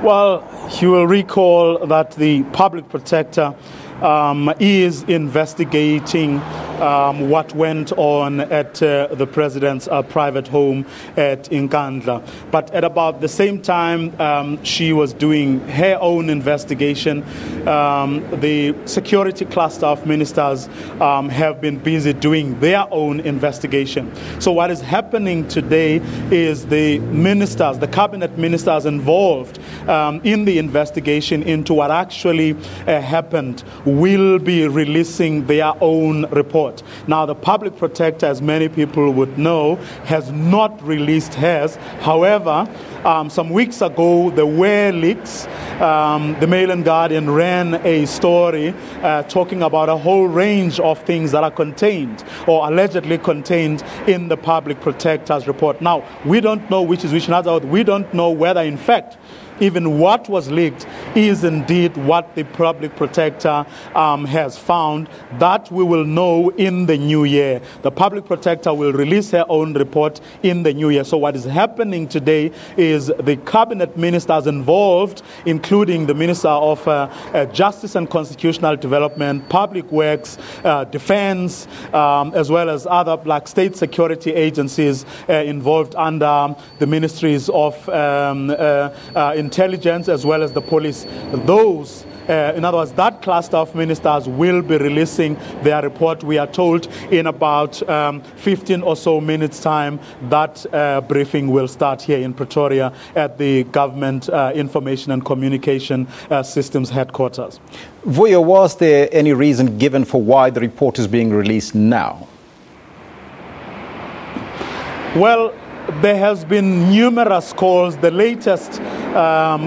Well, you will recall that the public protector is investigating what went on at the president's private home at Nkandla. But at about the same time she was doing her own investigation, the security cluster of ministers have been busy doing their own investigation. So what is happening today is the ministers, the cabinet ministers involved in the investigation into what actually happened will be releasing their own report. Now, the public protector, as many people would know, has not released hers. However, some weeks ago, there were leaks. The Mail and Guardian ran a story talking about a whole range of things that are contained or allegedly contained in the public protector's report. Now, we don't know which is which. In other words, we don't know whether, in fact, even what was leaked is indeed what the public protector has found. That we will know in the new year. The public protector will release her own report in the new year. So what is happening today is the cabinet ministers involved, including the Minister of Justice and Constitutional Development, Public Works, Defense, as well as other like state security agencies involved under the ministries of intelligence as well as the police. Those, in other words, that cluster of ministers will be releasing their report, we are told, in about 15 or so minutes' time. That briefing will start here in Pretoria at the Government Information and Communication Systems headquarters. Vuyo, was there any reason given for why the report is being released now? Well, there has been numerous calls, the latest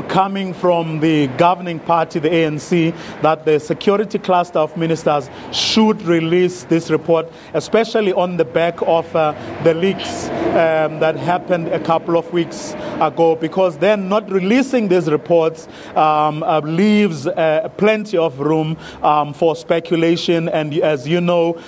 coming from the governing party, the ANC, that the security cluster of ministers should release this report, especially on the back of the leaks that happened a couple of weeks ago, because then not releasing these reports leaves plenty of room for speculation. And as you know,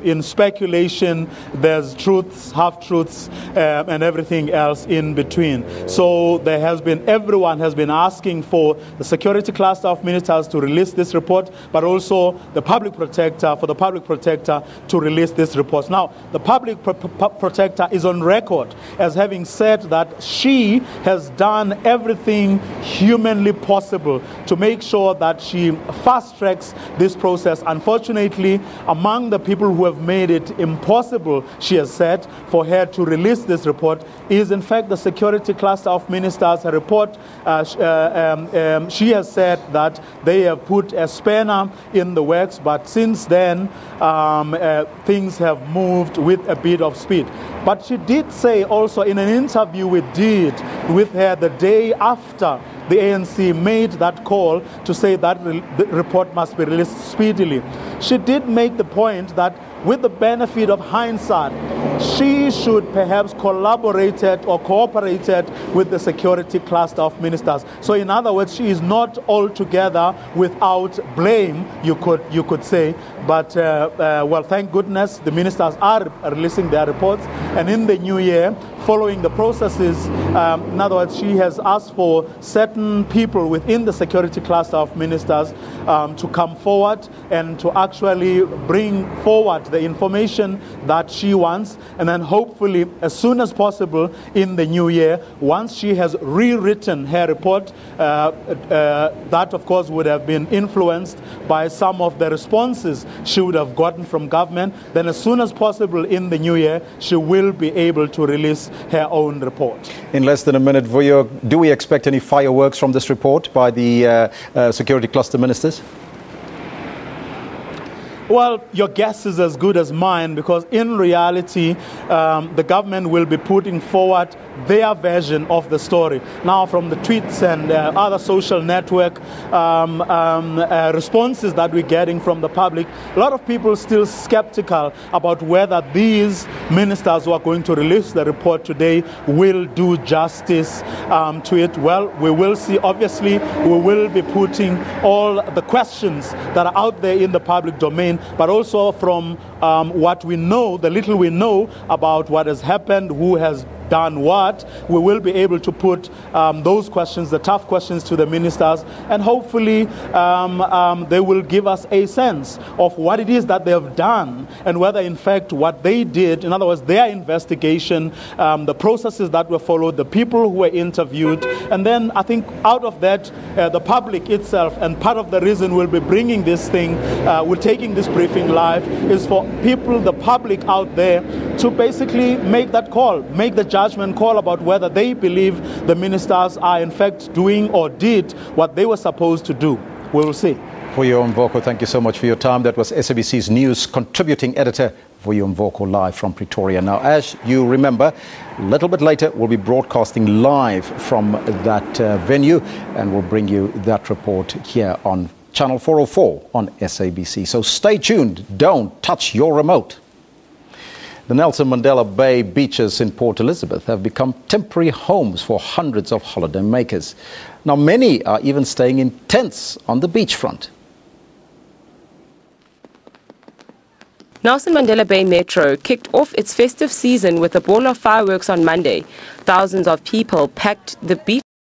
in speculation, there's truths, half-truths, and everything else in between. So there has been, everyone has been asking for the security cluster of ministers to release this report, but also the public protector, for the public protector to release this report. Now, the public protector is on record as having said that she has done everything humanly possible to make sure that she fast-tracks this process. Unfortunately, among the people who have made it impossible, she has said, for her to release this report is in fact the security cluster of ministers. Her report, she has said that they have put a spanner in the works, but since then things have moved with a bit of speed. But she did say also in an interview we did with her the day after the ANC made that call to say that the report must be released speedily, she did make the point that with the benefit of hindsight, she should perhaps collaborated or cooperated with the security cluster of ministers. So in other words, she is not altogether without blame, you could say. But well, thank goodness the ministers are releasing their reports, and in the new year, following the processes, in other words, she has asked for certain people within the security cluster of ministers to come forward and to actually bring forward the information that she wants, and then hopefully as soon as possible in the new year, once she has rewritten her report, that of course would have been influenced by some of the responses she would have gotten from government, then as soon as possible in the new year, she will be able to release her own report. In less than a minute, Vuyo, do we expect any fireworks from this report by the security cluster ministers? Well, your guess is as good as mine, because in reality, the government will be putting forward their version of the story. Now, from the tweets and other social network responses that we're getting from the public, a lot of people still skeptical about whether these ministers who are going to release the report today will do justice to it. Well, we will see. Obviously, we will be putting all the questions that are out there in the public domain, but also from what we know, the little we know about what has happened, who has done what, we will be able to put those questions, the tough questions, to the ministers, and hopefully they will give us a sense of what it is that they have done and whether in fact what they did, in other words their investigation, the processes that were followed, the people who were interviewed, and then I think out of that the public itself, and part of the reason we'll be bringing this thing, we're taking this briefing live, is for people, the public out there, to basically make that call, make the judgment call about whether they believe the ministers are in fact doing or did what they were supposed to do. We will see. Vuyo Mvoko, thank you so much for your time. That was SABC's News Contributing Editor, Vuyo Mvoko, live from Pretoria. Now, as you remember, a little bit later we'll be broadcasting live from that venue, and we'll bring you that report here on Channel 404 on SABC. So stay tuned. Don't touch your remote. The Nelson Mandela Bay beaches in Port Elizabeth have become temporary homes for hundreds of holiday makers. Now, many are even staying in tents on the beachfront. Nelson Mandela Bay Metro kicked off its festive season with a ball of fireworks on Monday. Thousands of people packed the beach